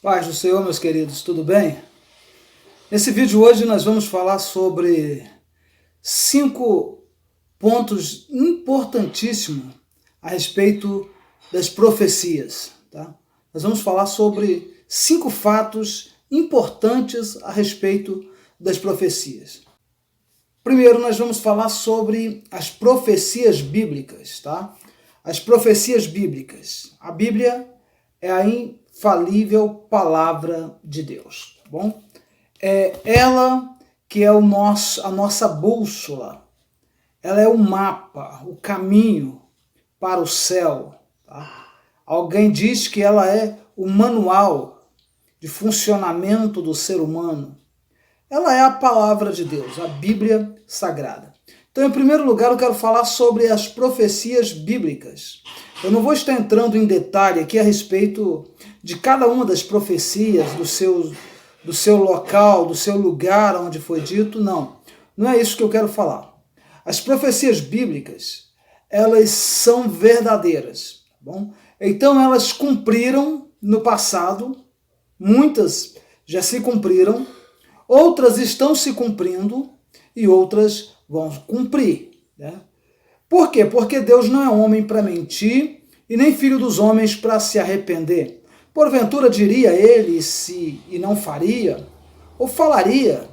Paz do Senhor, meus queridos, tudo bem? Nesse vídeo hoje nós vamos falar sobre 5 pontos importantíssimos a respeito das profecias. Tá? Nós vamos falar sobre 5 fatos importantes a respeito das profecias. Primeiro nós vamos falar sobre as profecias bíblicas. Tá? As profecias bíblicas. A Bíblia é a infalível palavra de Deus, tá bom? É ela que é a nossa bússola, ela é o mapa, o caminho para o céu. Tá? Alguém diz que ela é o manual de funcionamento do ser humano. Ela é a palavra de Deus, a Bíblia Sagrada. Então, em primeiro lugar, eu quero falar sobre as profecias bíblicas. Eu não vou estar entrando em detalhe aqui a respeito de cada uma das profecias, do seu local, do seu lugar onde foi dito, não. Não é isso que eu quero falar. As profecias bíblicas, elas são verdadeiras. Tá bom? Então, elas cumpriram no passado, muitas já se cumpriram, outras estão se cumprindo e outras vão cumprir. Né? Por quê? Porque Deus não é homem para mentir e nem filho dos homens para se arrepender. Porventura diria ele e não faria? Ou falaria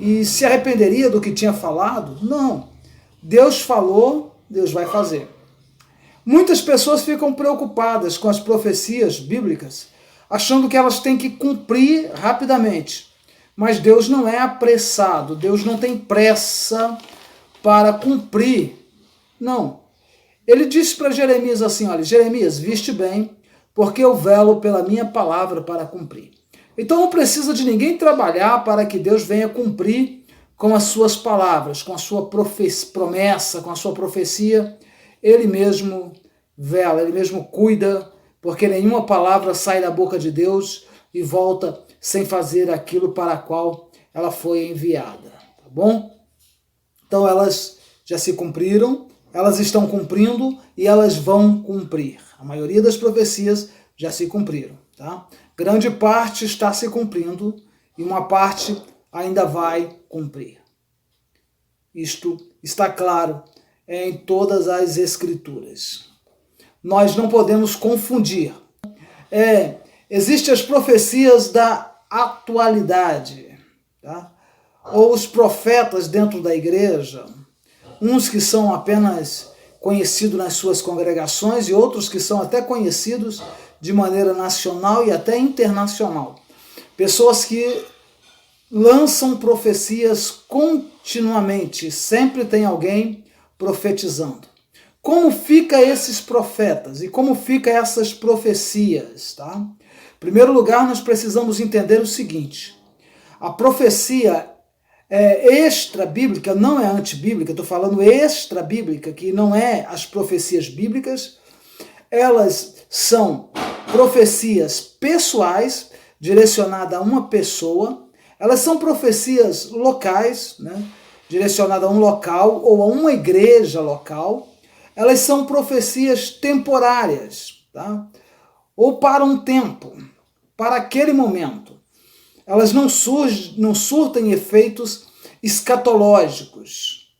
e se arrependeria do que tinha falado? Não. Deus falou, Deus vai fazer. Muitas pessoas ficam preocupadas com as profecias bíblicas, achando que elas têm que cumprir rapidamente. Mas Deus não é apressado, Deus não tem pressa para cumprir. Não. Ele disse para Jeremias assim, olha, Jeremias, viste bem, porque eu velo pela minha palavra para cumprir. Então não precisa de ninguém trabalhar para que Deus venha cumprir com as suas palavras, com a sua promessa, com a sua profecia. Ele mesmo vela, ele mesmo cuida, porque nenhuma palavra sai da boca de Deus e volta sem fazer aquilo para a qual ela foi enviada. Tá bom? Então elas já se cumpriram, elas estão cumprindo e elas vão cumprir. A maioria das profecias já se cumpriram. Tá? Grande parte está se cumprindo e uma parte ainda vai cumprir. Isto está claro em todas as escrituras. Nós não podemos confundir. Existem as profecias da atualidade, tá? Ou os profetas dentro da igreja, uns que são apenas conhecidos nas suas congregações e outros que são até conhecidos de maneira nacional e até internacional. Pessoas que lançam profecias continuamente, sempre tem alguém profetizando. Como fica esses profetas e como fica essas profecias? Tá? Em primeiro lugar, nós precisamos entender o seguinte, a profecia extra-bíblica, não é antibíblica, estou falando extra-bíblica, que não é as profecias bíblicas, elas são profecias pessoais, direcionadas a uma pessoa, elas são profecias locais, né, direcionadas a um local ou a uma igreja local, elas são profecias temporárias, tá? Ou para um tempo, para aquele momento. Elas não surtem efeitos escatológicos.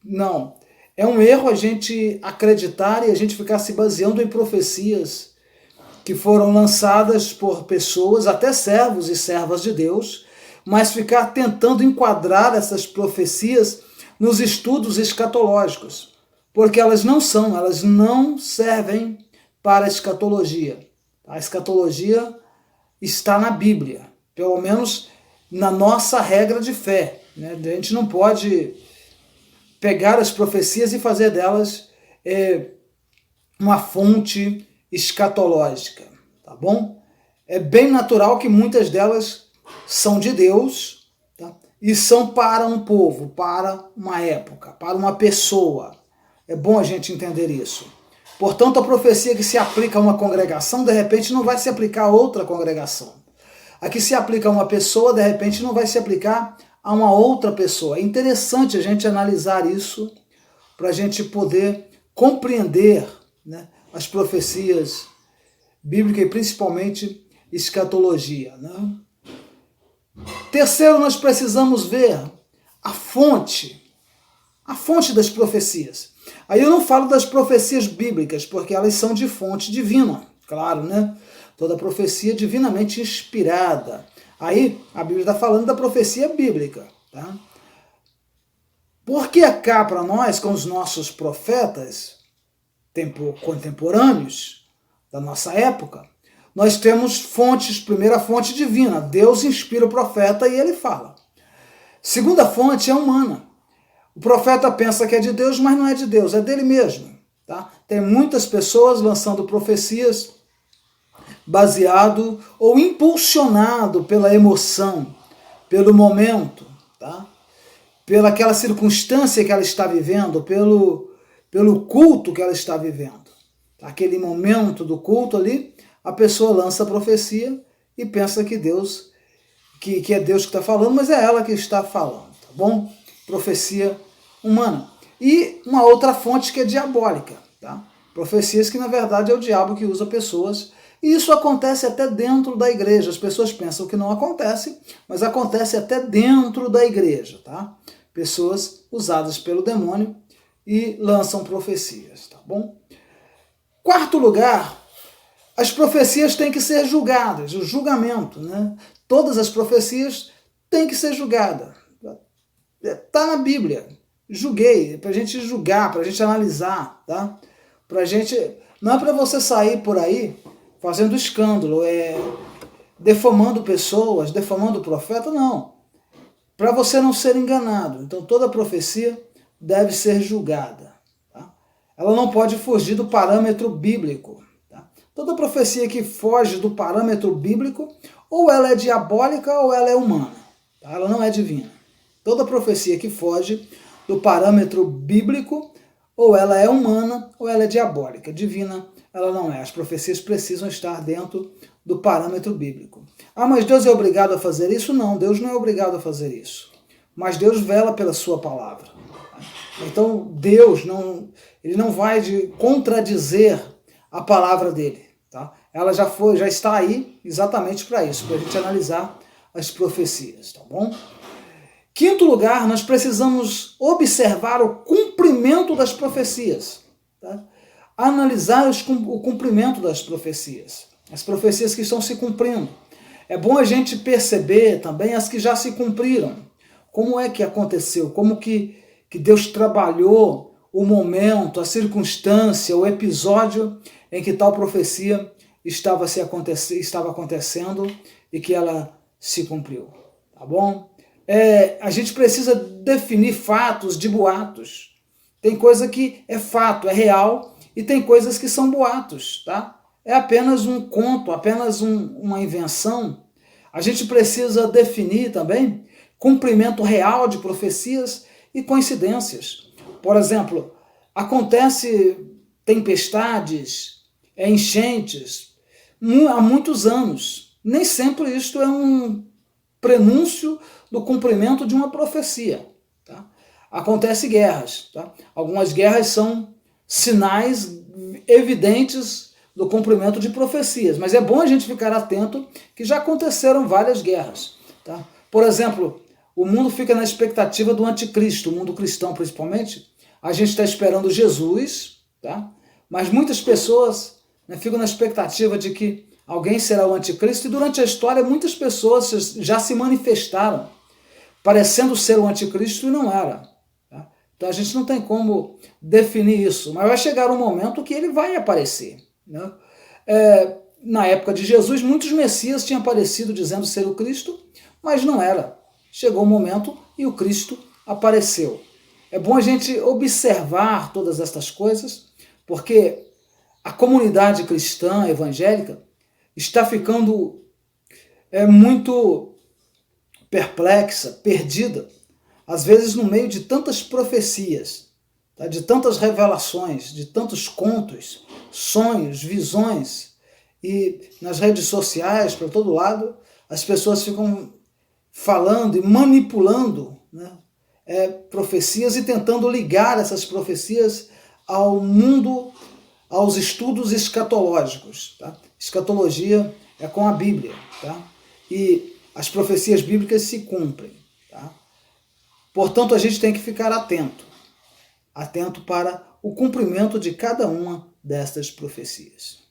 Não. É um erro a gente acreditar e a gente ficar se baseando em profecias que foram lançadas por pessoas, até servos e servas de Deus, mas ficar tentando enquadrar essas profecias nos estudos escatológicos, porque elas não servem para a escatologia. A escatologia está na Bíblia, pelo menos na nossa regra de fé. Né? A gente não pode pegar as profecias e fazer delas uma fonte escatológica, tá bom? É bem natural que muitas delas são de Deus, tá? E são para um povo, para uma época, para uma pessoa. É bom a gente entender isso. Portanto, a profecia que se aplica a uma congregação, de repente não vai se aplicar a outra congregação. A que se aplica a uma pessoa, de repente não vai se aplicar a uma outra pessoa. É interessante a gente analisar isso para a gente poder compreender, né, as profecias bíblicas e principalmente escatologia, né? Terceiro, nós precisamos ver a fonte das profecias. Aí eu não falo das profecias bíblicas, porque elas são de fonte divina, claro, né? Toda profecia divinamente inspirada. Aí a Bíblia está falando da profecia bíblica, tá? Porque cá para nós, com os nossos profetas contemporâneos da nossa época, nós temos fontes, primeira fonte divina, Deus inspira o profeta e ele fala. Segunda fonte é humana. O profeta pensa que é de Deus, mas não é de Deus, é dele mesmo. Tá? Tem muitas pessoas lançando profecias baseado ou impulsionado pela emoção, pelo momento, tá? Pela aquela circunstância que ela está vivendo, pelo culto que ela está vivendo. Aquele momento do culto ali, a pessoa lança a profecia e pensa que Deus, que é Deus que está falando, mas é ela que está falando, tá bom? Profecia humana. E uma outra fonte que é diabólica, tá? Profecias que na verdade é o diabo que usa pessoas, e isso acontece até dentro da igreja. As pessoas pensam que não acontece, mas acontece até dentro da igreja, tá? Pessoas usadas pelo demônio e lançam profecias, tá bom? Quarto lugar, as profecias têm que ser julgadas, o julgamento, né? Todas as profecias têm que ser julgadas. Está na Bíblia. Julguei, para a gente julgar, para a gente analisar, tá? Pra gente, não é para você sair por aí fazendo escândalo, defamando pessoas, defamando o profeta, não. Para você não ser enganado. Então toda profecia deve ser julgada. Tá? Ela não pode fugir do parâmetro bíblico. Tá? Toda profecia que foge do parâmetro bíblico, ou ela é diabólica ou ela é humana. Tá? Ela não é divina. Toda profecia que foge do parâmetro bíblico, ou ela é humana ou ela é diabólica. Divina ela não é. As profecias precisam estar dentro do parâmetro bíblico. Ah, mas Deus é obrigado a fazer isso? Não, Deus não é obrigado a fazer isso. Mas Deus vela pela sua palavra. Então Deus ele não vai contradizer a palavra dele. Tá? Ela já está aí exatamente para isso, para a gente analisar as profecias, tá bom? Quinto lugar, nós precisamos observar o cumprimento das profecias. Tá? Analisar o cumprimento das profecias. As profecias que estão se cumprindo. É bom a gente perceber também as que já se cumpriram. Como é que aconteceu? Como que Deus trabalhou o momento, a circunstância, o episódio em que tal profecia estava acontecendo e que ela se cumpriu. Tá bom? A gente precisa definir fatos de boatos. Tem coisa que é fato, é real, e tem coisas que são boatos, tá? É apenas um conto, apenas uma invenção. A gente precisa definir também cumprimento real de profecias e coincidências. Por exemplo, acontece tempestades, enchentes, há muitos anos. Nem sempre isto é um prenúncio do cumprimento de uma profecia. Tá? Acontece guerras. Tá? Algumas guerras são sinais evidentes do cumprimento de profecias, mas é bom a gente ficar atento que já aconteceram várias guerras. Tá? Por exemplo, o mundo fica na expectativa do anticristo, o mundo cristão principalmente. A gente está esperando Jesus, tá? Mas muitas pessoas ficam na expectativa de que alguém será o anticristo, e durante a história muitas pessoas já se manifestaram parecendo ser o anticristo e não era. Tá? Então a gente não tem como definir isso, mas vai chegar um momento que ele vai aparecer. Né? Na época de Jesus, muitos messias tinham aparecido dizendo ser o Cristo, mas não era. Chegou um momento e o Cristo apareceu. É bom a gente observar todas estas coisas, porque a comunidade cristã evangélica está ficando muito perplexa, perdida, às vezes no meio de tantas profecias, tá? De tantas revelações, de tantos contos, sonhos, visões, e nas redes sociais, para todo lado, as pessoas ficam falando e manipulando, né, profecias e tentando ligar essas profecias ao mundo, aos estudos escatológicos. Tá? Escatologia é com a Bíblia, tá? E as profecias bíblicas se cumprem, tá? Portanto, a gente tem que ficar atento para o cumprimento de cada uma destas profecias.